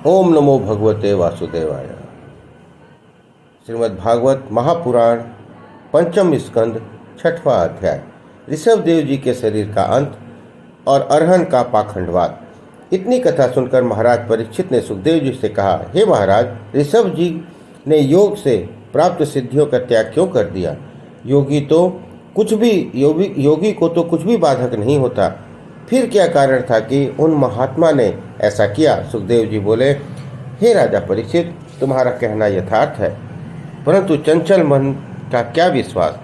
ओम नमो भगवते वासुदेवाय। श्रीमद् भागवत महापुराण पंचम स्कंद छठवां अध्याय। ऋषभ देव जी के शरीर का अंत और अरहन का पाखंडवाद। इतनी कथा सुनकर महाराज परीक्षित ने सुखदेव जी से कहा, हे महाराज, ऋषभ जी ने योग से प्राप्त सिद्धियों का त्याग क्यों कर दिया? योगी को तो कुछ भी बाधक नहीं होता। फिर क्या कारण था कि उन महात्मा ने ऐसा किया? सुखदेव जी बोले, हे राजा परीक्षित, तुम्हारा कहना यथार्थ है, परंतु चंचल मन का क्या विश्वास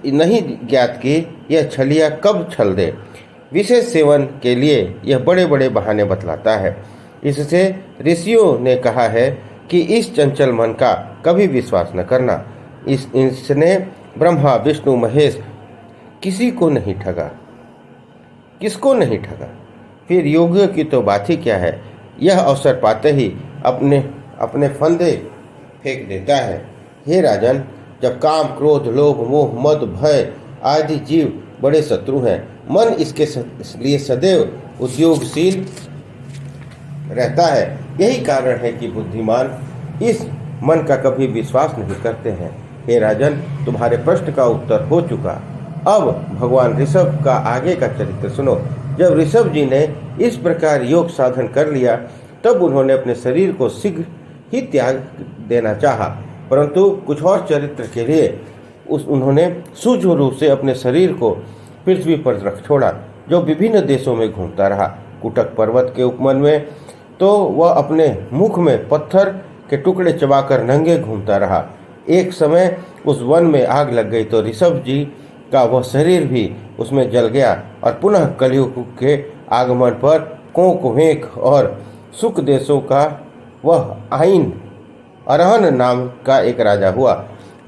नहीं ज्ञात कि यह छलिया कब छल दे। विशेष सेवन के लिए यह बड़े बड़े बहाने बतलाता है। इससे ऋषियों ने कहा है कि इस चंचल मन का कभी विश्वास न करना। इसने ब्रह्मा विष्णु महेश किसको नहीं ठगा। फिर योगियों की तो बात ही क्या है। यह अवसर पाते ही अपने फंदे फेंक देता है। हे राजन, जब काम, क्रोध, लोभ, मोह, मद, भय आदि जीव बड़े शत्रु हैं, मन इसके लिए सदैव उद्योगशील रहता है। यही कारण है कि बुद्धिमान इस मन का कभी विश्वास नहीं करते हैं। हे राजन, तुम्हारे प्रश्न का उत्तर हो चुका। अब भगवान ऋषभ का आगे का चरित्र सुनो। जब ऋषभ जी ने इस प्रकार योग साधन कर लिया, तब उन्होंने अपने शरीर को शीघ्र ही त्याग देना चाहा, परंतु कुछ और चरित्र के लिए उन्होंने सूक्ष्म रूप से अपने शरीर को पृथ्वी पर रख छोड़ा, जो विभिन्न देशों में घूमता रहा। कुटक पर्वत के उपवन में तो वह अपने मुख में पत्थर के टुकड़े चबाकर नंगे घूमता रहा। एक समय उस वन में आग लग गई तो ऋषभ जी का वह शरीर भी उसमें जल गया और पुनः कलयुग के आगमन पर कोंकवेक और सुख देशों का वह आइन अरहन नाम का एक राजा हुआ।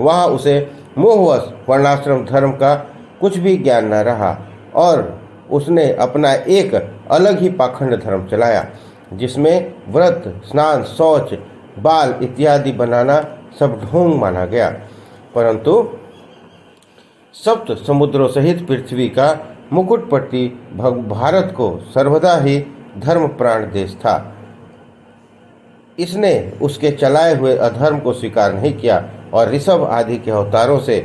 वहाँ उसे मोहवश वर्णाश्रम धर्म का कुछ भी ज्ञान न रहा और उसने अपना एक अलग ही पाखंड धर्म चलाया, जिसमें व्रत, स्नान, शौच, बाल इत्यादि बनाना सब ढोंग माना गया। परंतु सप्त समुद्रों सहित पृथ्वी का मुकुटपट्टी भारत को सर्वदा ही धर्मप्राण देश था। इसने उसके चलाए हुए अधर्म को स्वीकार नहीं किया और ऋषभ आदि के अवतारों से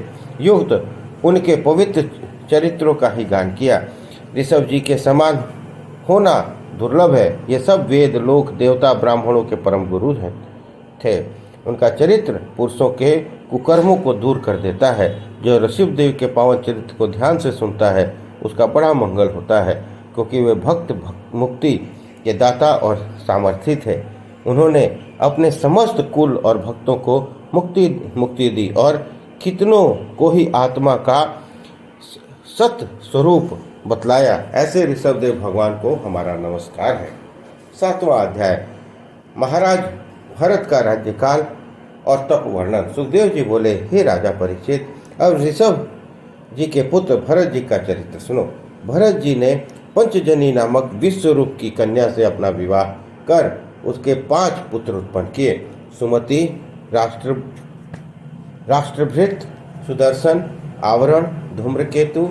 युक्त उनके पवित्र चरित्रों का ही गान किया। ऋषभ जी के समान होना दुर्लभ है। ये सब वेद, लोक, देवता, ब्राह्मणों के परम गुरु थे। उनका चरित्र पुरुषों के कुकर्मों को दूर कर देता है। जो ऋषभ देव के पावन चरित्र को ध्यान से सुनता है, उसका बड़ा मंगल होता है, क्योंकि वे भक्त मुक्ति के दाता और सामर्थी थे। उन्होंने अपने समस्त कुल और भक्तों को मुक्ति दी और कितनों को ही आत्मा का सत स्वरूप बतलाया। ऐसे ऋषभ देव भगवान को हमारा नमस्कार है। 7वां अध्याय। महाराज भरत का राज्यकाल और तप वर्णन। सुखदेव जी बोले, हे राजा परीक्षित, अब ऋषभ जी के पुत्र भरत जी का चरित्र सुनो। भरत जी ने पंचजनी नामक विश्वरूप की कन्या से अपना विवाह कर उसके 5 पुत्र उत्पन्न किए। सुमति, राष्ट्रभृत, सुदर्शन, आवरण, धूम्रकेतु।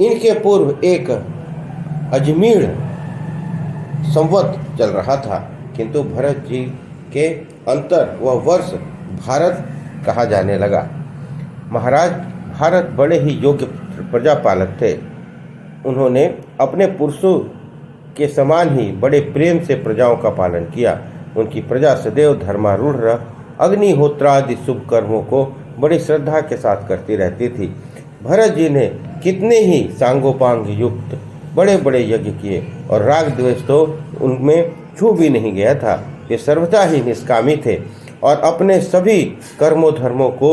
इनके पूर्व एक अजमीढ़ संवत चल रहा था, किंतु भरत जी के अंतर वह वर्ष भारत कहा जाने लगा। महाराज भारत बड़े ही योग्य प्रजापालक थे। उन्होंने अपने पुरुषों के समान ही बड़े प्रेम से प्रजाओं का पालन किया। उनकी प्रजा सदैव धर्मारूढ़ रह अग्निहोत्रादि शुभ कर्मों को बड़ी श्रद्धा के साथ करती रहती थी। भरत जी ने कितने ही सांगोपांग युक्त बड़े बड़े यज्ञ किए और राग द्वेष तो उनमें छू भी नहीं गया था। वे सर्वथा ही निष्कामी थे और अपने सभी कर्मों धर्मों को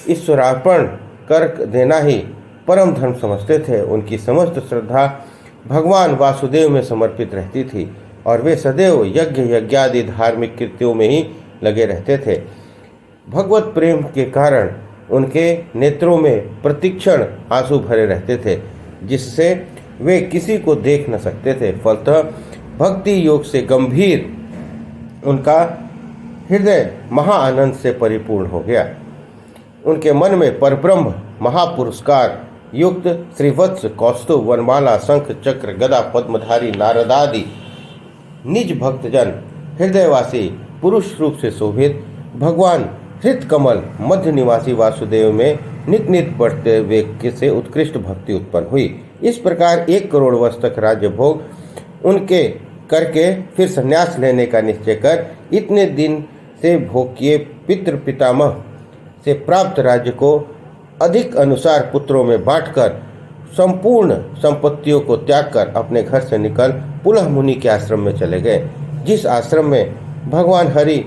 ईश्वरार्पण कर देना ही परम धर्म समझते थे। उनकी समस्त श्रद्धा भगवान वासुदेव में समर्पित रहती थी और वे सदैव यज्ञ यज्ञादि धार्मिक कृत्यों में ही लगे रहते थे। भगवत प्रेम के कारण उनके नेत्रों में प्रतिक्षण आंसू भरे रहते थे, जिससे वे किसी को देख न सकते थे। फलतः भक्ति योग से गंभीर उनका हृदय महाआनंद से परिपूर्ण हो गया। उनके मन में परब्रह्म महापुरस्कार युक्त श्रीवत्स, कौस्तुभ, वनमाला, शंख, चक्र, गदा, पद्मधारी नारदादि निज भक्तजन हृदयवासी पुरुष रूप से शोभित भगवान हृत कमल मध्य निवासी वासुदेव में नित नित बढ़ते वेग से उत्कृष्ट भक्ति उत्पन्न हुई। इस प्रकार 1 करोड़ वर्ष तक राज्य भोग उनके करके फिर संन्यास लेने का निश्चय कर इतने दिन से भोग किए पितृ पितामह से प्राप्त राज्य को अधिक अनुसार पुत्रों में बांटकर संपूर्ण संपत्तियों को त्याग कर अपने घर से निकल पुलह मुनि के आश्रम में चले गए, जिस आश्रम में भगवान हरि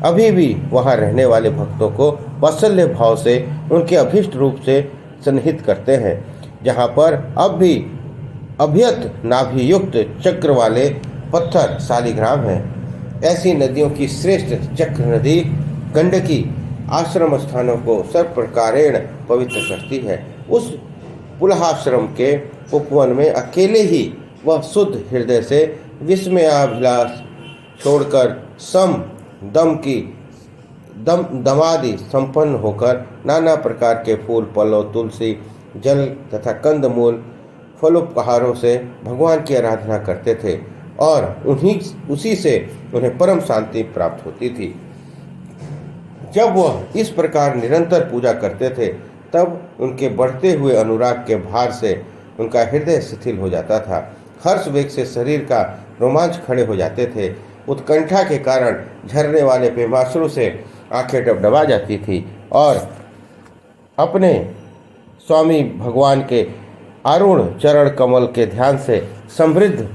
अभी भी वहां रहने वाले भक्तों को वात्सल्य भाव से उनके अभीष्ट रूप से सन्निहित करते हैं, जहां पर अब भी अभ्यत नाभि युक्त चक्र वाले पत्थर शालिग्राम है। ऐसी नदियों की श्रेष्ठ चक्र नदी गंडकी आश्रम स्थानों को सर्व प्रकारेण पवित्र करती है। उस पुलहाश्रम के उपवन में अकेले ही वह शुद्ध हृदय से विस्मयाभिलाष छोड़कर सम दमादि संपन्न होकर नाना प्रकार के फूल फलों तुलसी जल तथा कंदमूल फलोपहारों से भगवान की आराधना करते थे और उसी से उन्हें परम शांति प्राप्त होती थी। जब वह इस प्रकार निरंतर पूजा करते थे तब उनके बढ़ते हुए अनुराग के भार से उनका हृदय शिथिल हो जाता था। हर्ष वेग से शरीर का रोमांच खड़े हो जाते थे। उत्कंठा के कारण झरने वाले प्रेमाश्रु से आंखें डबडबा जाती थी और अपने स्वामी भगवान के अरुण चरण कमल के ध्यान से समृद्ध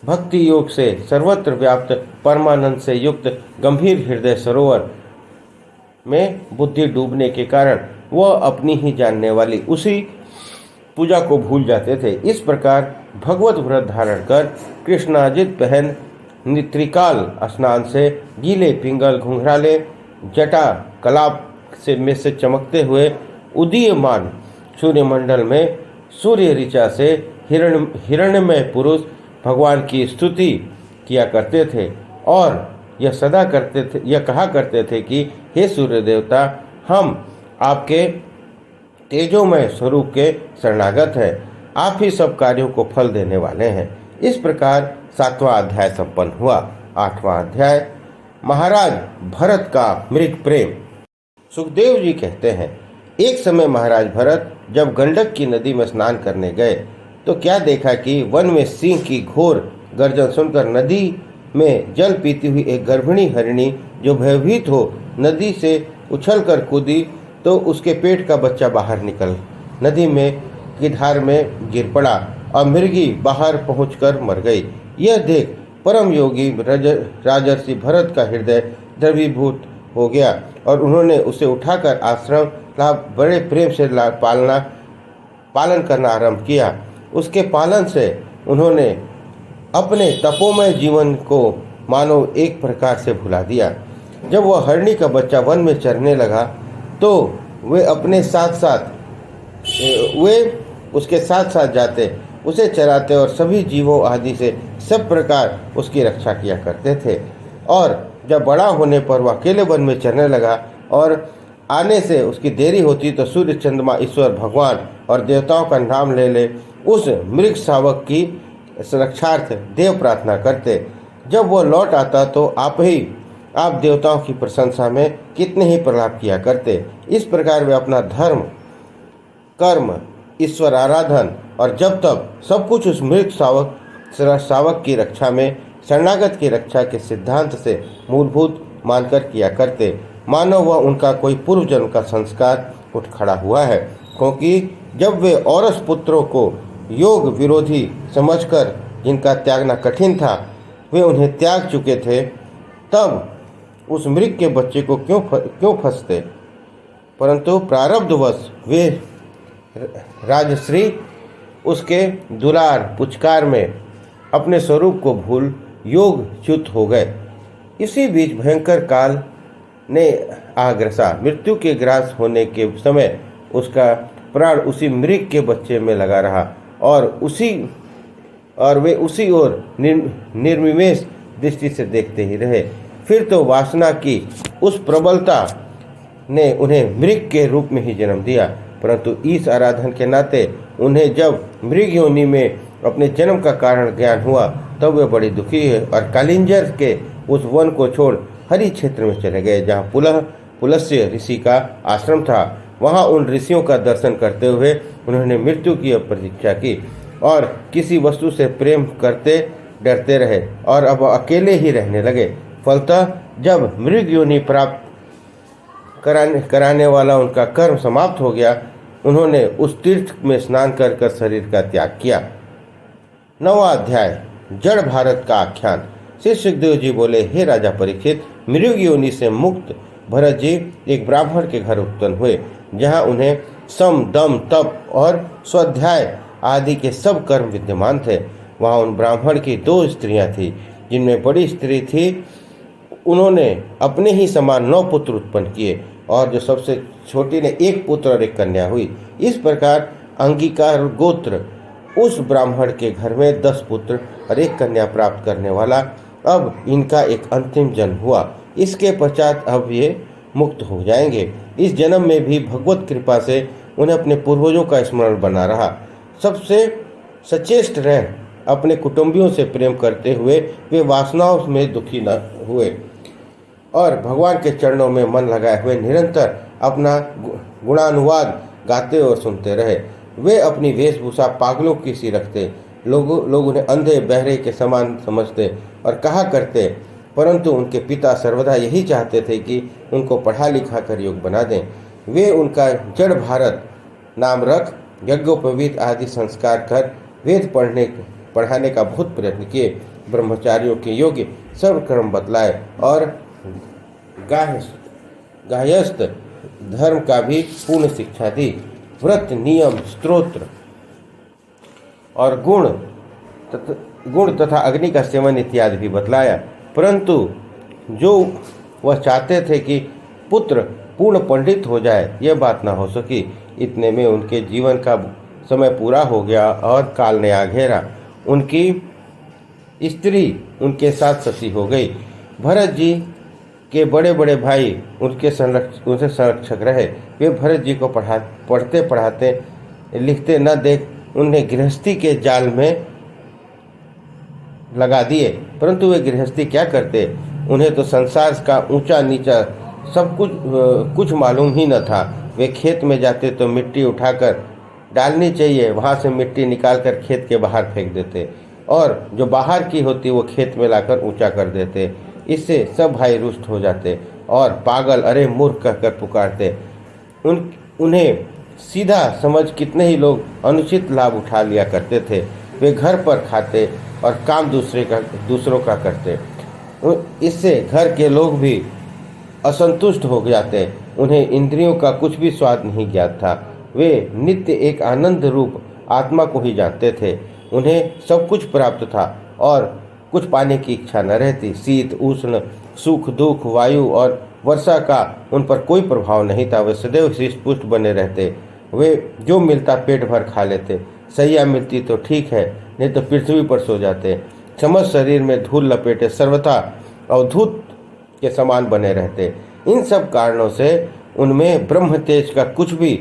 भक्ति योग से सर्वत्र व्याप्त परमानंद से युक्त गंभीर हृदय सरोवर में बुद्धि डूबने के कारण वह अपनी ही जानने वाली उसी पूजा को भूल जाते थे। इस प्रकार भगवत व्रत धारण कर कृष्णाजित पहन त्रिकाल स्नान से गीले पिंगल घुंघराले जटा कलाप से चमकते हुए उदीयमान सूर्यमंडल में सूर्य ऋचा से हिरण्यमय पुरुष भगवान की स्तुति किया करते थे और यह कहा करते थे कि हे सूर्य देवता, हम आपके तेजोमय स्वरूप के शरणागत हैं, आप ही सब कार्यों को फल देने वाले हैं। इस प्रकार 7वां अध्याय संपन्न हुआ। 8वां अध्याय महाराज भरत का मृग प्रेम। सुखदेव जी कहते हैं, एक समय महाराज भरत जब गंडक की नदी में स्नान करने गए तो क्या देखा कि वन में सिंह की घोर गर्जन सुनकर नदी में जल पीती हुई एक गर्भिणी हरिणी जो भयभीत हो नदी से उछलकर कूदी तो उसके पेट का बच्चा बाहर निकल नदी में की धार में गिर पड़ा और मृगी बाहर पहुंचकर मर गई। यह देख परम योगी राजर्षि भरत का हृदय द्रवीभूत हो गया और उन्होंने उसे उठाकर आश्रम का बड़े प्रेम से पालन करना आरंभ किया। उसके पालन से उन्होंने अपने तपोमय जीवन को मानो एक प्रकार से भुला दिया। जब वह हरिणी का बच्चा वन में चरने लगा तो वे उसके साथ साथ जाते, उसे चराते और सभी जीवों आदि से सब प्रकार उसकी रक्षा किया करते थे। और जब बड़ा होने पर वह अकेले वन में चरने लगा और आने से उसकी देरी होती तो सूर्य चंद्रमा ईश्वर भगवान और देवताओं का नाम ले उस मृग शावक की रक्षार्थ देव प्रार्थना करते। जब वह लौट आता तो आप देवताओं की प्रशंसा में कितने ही प्रलाप किया करते। इस प्रकार वे अपना धर्म कर्म ईश्वर आराधन और जब तब सब कुछ उस मृग शावक की रक्षा में शरणागत की रक्षा के सिद्धांत से मूलभूत मानकर किया करते, मानो वह उनका कोई पूर्व जन्म का संस्कार उठ खड़ा हुआ है। क्योंकि जब वे औरस पुत्रों को योग विरोधी समझकर जिनका त्यागना कठिन था वे उन्हें त्याग चुके थे, तब उस मृग के बच्चे को क्यों फंसते। परंतु प्रारब्धवश वे राजश्री उसके दुलार पुचकार में अपने स्वरूप को भूल योगच्युत हो गए। इसी बीच भयंकर काल ने आग्रसा। मृत्यु के ग्रास होने के समय उसका प्राण उसी मृग के बच्चे में लगा रहा और वे उसी ओर निर्विमेष दृष्टि से देखते ही रहे। फिर तो वासना की उस प्रबलता ने उन्हें मृग के रूप में ही जन्म दिया, परंतु ईश आराधन के नाते उन्हें जब मृग योनि में अपने जन्म का कारण ज्ञान हुआ तब वे बड़ी दुखी हुए और कालिंजर के उस वन को छोड़ हरी क्षेत्र में चले गए, जहाँ पुलस्त्य ऋषि का आश्रम था। वहाँ उन ऋषियों का दर्शन करते हुए उन्होंने मृत्यु की प्रतीक्षा की और किसी वस्तु से प्रेम करते डरते रहे और अब अकेले ही रहने लगे। फलतः जब मृग योनि प्राप्त कराने वाला उनका कर्म समाप्त हो गया, उन्होंने उस तीर्थ में स्नान कर शरीर का त्याग किया। 9वां अध्याय, जड़ भारत का आख्यान। श्री सुखदेव जी बोले, हे राजा परीक्षित, मृग योनि से मुक्त भरत जी एक ब्राह्मण के घर उत्पन्न हुए, जहाँ उन्हें सम, दम, तप और स्वाध्याय आदि के सब कर्म विद्यमान थे। वहाँ उन ब्राह्मण की 2 स्त्रियां थीं, जिनमें बड़ी स्त्री थी, उन्होंने अपने ही समान 9 पुत्र उत्पन्न किए और जो सबसे छोटी ने 1 पुत्र और 1 कन्या हुई। इस प्रकार अंगीकार गोत्र उस ब्राह्मण के घर में 10 पुत्र और 1 कन्या प्राप्त करने वाला अब इनका एक अंतिम जन्म हुआ। इसके पश्चात अब ये मुक्त हो जाएंगे। इस जन्म में भी भगवत कृपा से उन्हें अपने पूर्वजों का स्मरण बना रहा। सबसे सचेष्ट रह अपने कुटुंबियों से प्रेम करते हुए वे वासनाओं में दुखी न हुए और भगवान के चरणों में मन लगाए हुए निरंतर अपना गुणानुवाद गाते और सुनते रहे। वे अपनी वेशभूषा पागलों की सी रखते, लोग उन्हें अंधे बहरे के समान समझते और कहा करते, परंतु उनके पिता सर्वदा यही चाहते थे कि उनको पढ़ा लिखा कर योग्य बना दें। वे उनका जड़ भारत नाम रख यज्ञोपवीत आदि संस्कार कर वेद पढ़ाने का बहुत प्रयत्न किए। ब्रह्मचारियों के योग्य सब कर्म बतलाए और गायस्थ धर्म का भी पूर्ण शिक्षा दी। व्रत, नियम, स्तोत्र और गुण तथा अग्नि का सेवन इत्यादि भी बतलाया। परंतु जो वह चाहते थे कि पुत्र पूर्ण पंडित हो जाए, यह बात न हो सकी। इतने में उनके जीवन का समय पूरा हो गया और काल ने आ घेरा। उनकी स्त्री उनके साथ सती हो गई। भरत जी के बड़े बड़े भाई उनके संरक्षक रहे। वे भरत जी को पढ़ते पढ़ाते लिखते न देख उन्हें गृहस्थी के जाल में लगा दिए। परंतु वे गृहस्थी क्या करते, उन्हें तो संसार का ऊंचा नीचा सब कुछ मालूम ही न था। वे खेत में जाते तो मिट्टी उठाकर डालनी चाहिए, वहाँ से मिट्टी निकालकर खेत के बाहर फेंक देते और जो बाहर की होती वो खेत में लाकर ऊंचा कर देते। इससे सब भाई रुष्ट हो जाते और पागल, अरे मूर्ख कहकर पुकारते। उन्हें सीधा समझ कितने ही लोग अनुचित लाभ उठा लिया करते थे। वे घर पर खाते और काम दूसरों का करते। इससे घर के लोग भी असंतुष्ट हो जाते। उन्हें इंद्रियों का कुछ भी स्वाद नहीं ज्ञात था। वे नित्य एक आनंद रूप आत्मा को ही जानते थे। उन्हें सब कुछ प्राप्त था और कुछ पाने की इच्छा न रहती। शीत, उष्ण, सुख, दुख, वायु और वर्षा का उन पर कोई प्रभाव नहीं था। वे सदैव हृष्टपुष्ट बने रहते। वे जो मिलता पेट भर खा लेते। सैया मिलती तो ठीक है, नहीं तो पृथ्वी पर सो जाते। समस्त शरीर में धूल लपेटे सर्वथा अवधूत के समान बने रहते। इन सब कारणों से उनमें ब्रह्म तेज का कुछ भी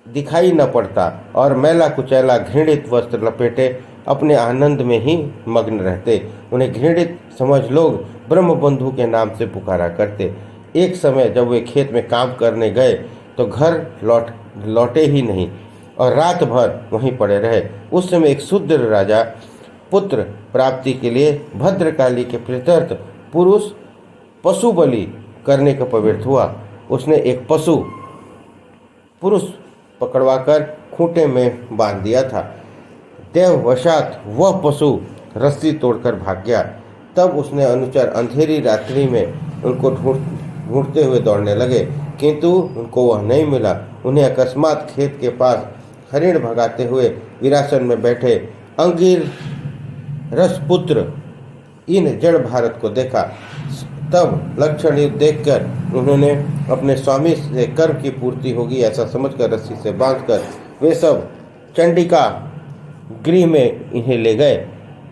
दिखाई न पड़ता और मैला कुचैला घृणित वस्त्र लपेटे अपने आनंद में ही मग्न रहते। उन्हें घृणित समझ लोग ब्रह्म बंधु के नाम से पुकारा करते। एक समय जब वे खेत में काम करने गए तो घर लौटे ही नहीं और रात भर वहीं पड़े रहे। उस समय एक शूद्र राजा पुत्र प्राप्ति के लिए भद्रकाली के प्रीत्यर्थ पुरुष पशु बलि करने का प्रवृत्त हुआ। उसने एक पुरुष पकड़वाकर खूंटे में बांध दिया था। देववशात वह पशु रस्सी तोड़कर भाग गया। तब उसने अनुचर अंधेरी रात्रि में उनको ढूंढते हुए दौड़ने लगे, किंतु उनको वह नहीं मिला। उन्हें अकस्मात खेत के पास हरिण भगाते हुए विरासन में बैठे अंगिर रसपुत्र इन जड़ भारत को देखा। तब लक्षण देखकर उन्होंने अपने स्वामी से कर्म की पूर्ति होगी ऐसा समझकर रस्सी से बांधकर वे सब चंडिका गृह में इन्हें ले गए।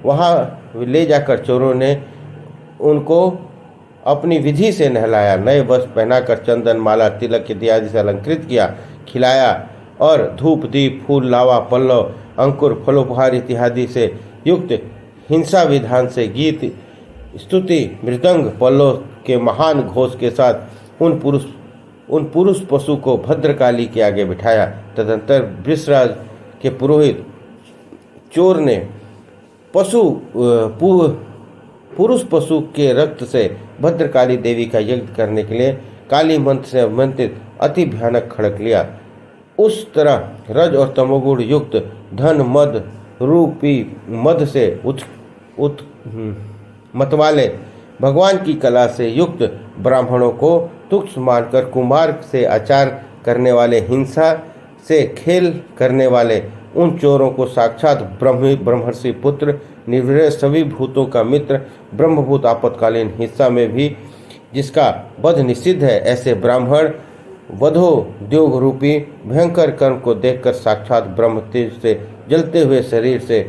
वहाँ ले जाकर चोरों ने उनको अपनी विधि से नहलाया, नए वस्त्र पहनाकर चंदन, माला, तिलक इत्यादि से अलंकृत किया, खिलाया और धूप, दीप, फूल, लावा, पल्लव अंकुर फलोपहार इत्यादि से युक्त हिंसा विधान से गीत स्तुति मृदंग पल्लों के महान घोष के साथ उन पुरुष पशु को भद्रकाली के आगे बिठाया। तदंतर वृषराज के पुरोहित चोर ने पुरुष पशु के रक्त से भद्रकाली देवी का यज्ञ करने के लिए काली मंत्र से अभिमंत्रित अति भयानक खड़क लिया। उस तरह रज और तमोगुण युक्त धन मद रूपी मद से मतवाले भगवान की कला से युक्त ब्राह्मणों को तुच्छ मानकर कुमार से आचार करने वाले, हिंसा से खेल करने वाले उन चोरों को साक्षात ब्रह्मर्षि पुत्र, निर्भय सभी भूतों का मित्र, ब्रह्मभूत आपातकालीन हिंसा में भी जिसका वध निषिद्ध है, ऐसे ब्राह्मण वधोद्योग रूपी भयंकर कर्म को देखकर साक्षात ब्रह्म तेज से जलते हुए शरीर से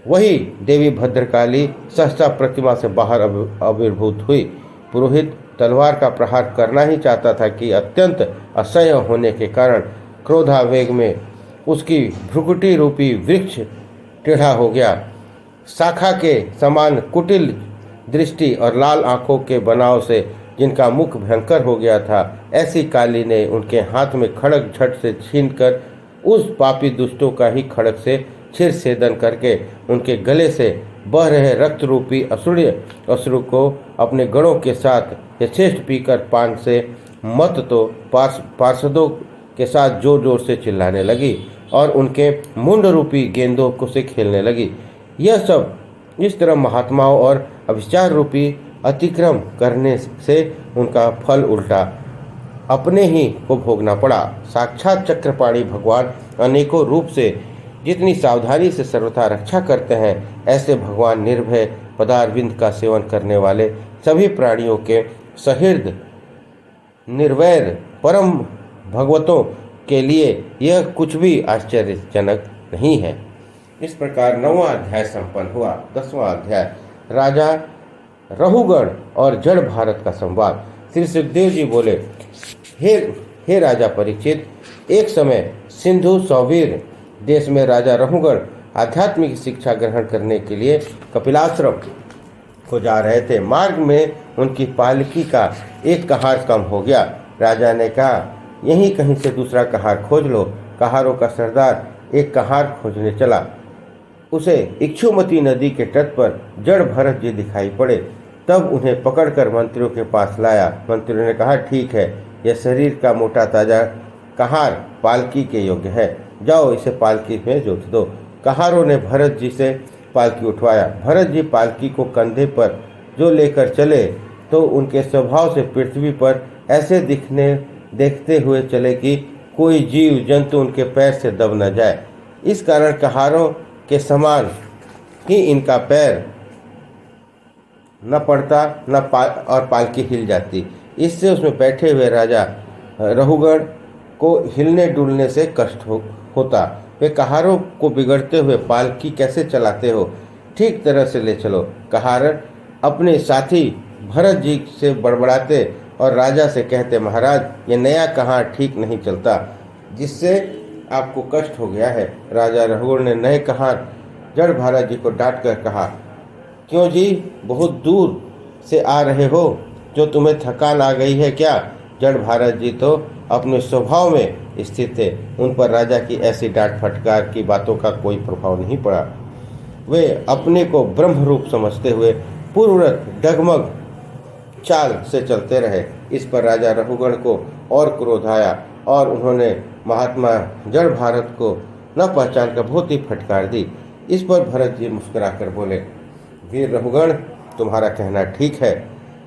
वही देवी भद्रकाली सहसा प्रतिमा से बाहर आविर्भूत हुई। पुरोहित तलवार का प्रहार करना ही चाहता था कि अत्यंत असह्य होने के कारण क्रोधावेग में उसकी भ्रुकुटी रूपी वृक्ष टेढ़ा हो गया। शाखा के समान कुटिल दृष्टि और लाल आंखों के बनाव से जिनका मुख भयंकर हो गया था, ऐसी काली ने उनके हाथ में खड़ग झट से छीनकर उस पापी दुष्टों का ही खड़ग से छिर छेदन करके उनके गले से बह रहे रक्त रूपी असुर्य अश्रु को अपने गणों के साथ यथेष्ट पीकर पान से मत तो पार्षदों के साथ जोर जोर से चिल्लाने लगी और उनके मुंड रूपी गेंदों को से खेलने लगी। यह सब इस तरह महात्माओं और अभिचार रूपी अतिक्रम करने से उनका फल उल्टा अपने ही को भोगना पड़ा। साक्षात चक्रपाणी भगवान अनेकों रूप से जितनी सावधानी से सर्वथा रक्षा करते हैं, ऐसे भगवान निर्भय पदारविंद का सेवन करने वाले सभी प्राणियों के सहृद निर्वैर परम भगवतों के लिए यह कुछ भी आश्चर्यजनक नहीं है। इस प्रकार 9वां अध्याय संपन्न हुआ। 10वां अध्याय राजा रहुगण और जड़ भारत का संवाद। श्री सुखदेव जी बोले, हे राजा परीक्षित, एक समय सिंधु सौवीर देश में राजा रहुगण आध्यात्मिक शिक्षा ग्रहण करने के लिए कपिलाश्रम को जा रहे थे। मार्ग में उनकी पालकी का एक कहार कम हो गया। राजा ने कहा, यहीं कहीं से दूसरा कहार खोज लो। कहारों का सरदार एक कहार खोजने चला। उसे इक्षुमती नदी के तट पर जड़ भरत जी दिखाई पड़े। तब उन्हें पकड़कर मंत्रियों के पास लाया। मंत्रियों ने कहा, ठीक है, यह शरीर का मोटा ताजा कहार पालकी के योग्य है, जाओ इसे पालकी में जोत दो। कहारों ने भरत जी से पालकी उठवाया। भरत जी पालकी को कंधे पर जो लेकर चले तो उनके स्वभाव से पृथ्वी पर ऐसे देखते हुए चले कि कोई जीव जंतु उनके पैर से दब न जाए। इस कारण कहारों के समान ही इनका पैर न पड़ता और पालकी हिल जाती। इससे उसमें बैठे हुए राजा रहुगण को हिलने डुलने से कष्ट होता। वे कहारों को बिगड़ते हुए पालकी कैसे चलाते हो, ठीक तरह से ले चलो। कहार अपने साथी भरत जी से बड़बड़ाते और राजा से कहते, महाराज, ये नया कहार ठीक नहीं चलता, जिससे आपको कष्ट हो गया है। राजा रहुगण ने नए कहार जड़ भारत जी को डांट कर कहा, क्यों जी, बहुत दूर से आ रहे हो, जो तुम्हें थकान आ गई है क्या? जड़ भारत जी तो अपने स्वभाव में स्थित थे। उन पर राजा की ऐसी डांट फटकार की बातों का कोई प्रभाव नहीं पड़ा। वे अपने को ब्रह्म रूप समझते हुए पूर्ववत डगमग चाल से चलते रहे। इस पर राजा रहुगण को और क्रोध आया और उन्होंने महात्मा जड़ भारत को न पहचान कर बहुत ही फटकार दी। इस पर भरत जी मुस्कुराकर बोले, वीर रहुगण, तुम्हारा कहना ठीक है,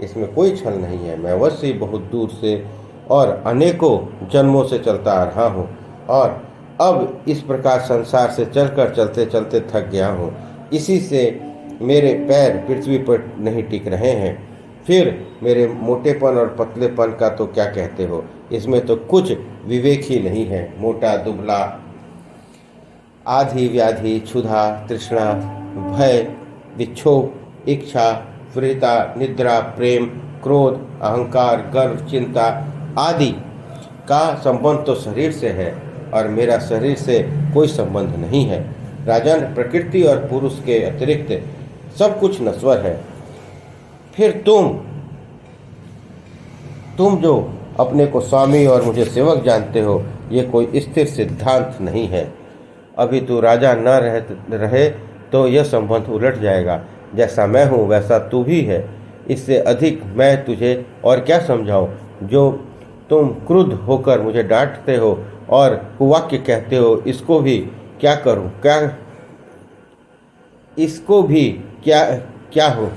इसमें कोई छल नहीं है। मैं अवश्य ही बहुत दूर से और अनेकों जन्मों से चलता आ रहा हूँ और अब इस प्रकार संसार से चलकर चलते चलते थक गया हूँ। इसी से मेरे पैर पृथ्वी पर नहीं टिक रहे हैं। फिर मेरे मोटेपन और पतलेपन का तो क्या कहते हो, इसमें तो कुछ विवेक ही नहीं है। मोटा दुबला, आधि व्याधि, क्षुधा, तृष्णा, भय, विक्षोभ, इच्छा, वृता, निद्रा, प्रेम, क्रोध, अहंकार, गर्व, चिंता आदि का संबंध तो शरीर से है और मेरा शरीर से कोई संबंध नहीं है। राजन, प्रकृति और पुरुष के अतिरिक्त सब कुछ नश्वर है। फिर तुम जो अपने को स्वामी और मुझे सेवक जानते हो, ये कोई स्थिर सिद्धांत नहीं है। अभी तू राजा न रहे तो यह संबंध उलट जाएगा। जैसा मैं हूँ वैसा तू भी है। इससे अधिक मैं तुझे और क्या समझाऊँ। जो तुम क्रुद्ध होकर मुझे डांटते हो और कुवाक्य कहते हो, इसको भी क्या करूँ? इसको भी क्या हो?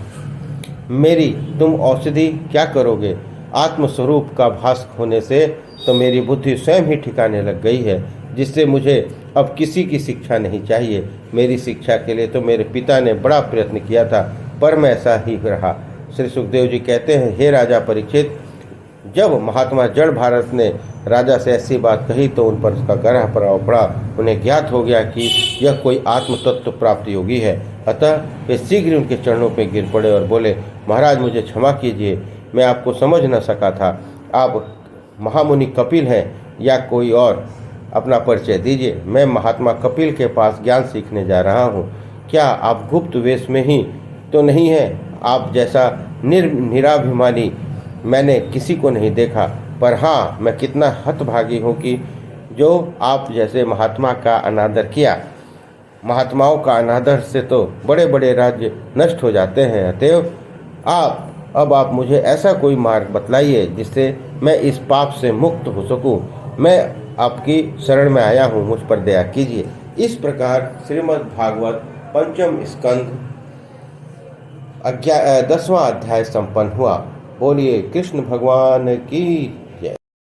मेरी तुम औषधि क्या करोगे? आत्मस्वरूप का भास होने से तो मेरी बुद्धि स्वयं ही ठिकाने लग गई है, जिससे मुझे अब किसी की शिक्षा नहीं चाहिए। मेरी शिक्षा के लिए तो मेरे पिता ने बड़ा प्रयत्न किया था, पर मैं ऐसा ही रहा। श्री सुखदेव जी कहते हैं, हे राजा परीक्षित, जब महात्मा जड़ भारत ने राजा से ऐसी बात कही तो उन पर उसका गहरा प्रभाव पड़ा। उन्हें ज्ञात हो गया कि यह कोई आत्म तत्व प्राप्त योगी है। अतः वे शीघ्र ही उनके चरणों पर गिर पड़े और बोले, महाराज मुझे क्षमा कीजिए, मैं आपको समझ न सका था। आप महामुनि कपिल हैं या कोई और? अपना परिचय दीजिए। मैं महात्मा कपिल के पास ज्ञान सीखने जा रहा हूँ। क्या आप गुप्त वेश में ही तो नहीं हैं? आप जैसा निराभिमानी मैंने किसी को नहीं देखा, पर हाँ, मैं कितना हतभागी हूँ कि जो आप जैसे महात्मा का अनादर किया। महात्माओं का अनादर से तो बड़े बड़े राज्य नष्ट हो जाते हैं। अतएव अब आप मुझे ऐसा कोई मार्ग बतलाइए जिससे मैं इस पाप से मुक्त हो सकूं। मैं आपकी शरण में आया हूँ, मुझ पर दया कीजिए। इस प्रकार श्रीमद् भागवत पंचम स्कंध 10वां अध्याय संपन्न हुआ। बोलिए कृष्ण भगवान की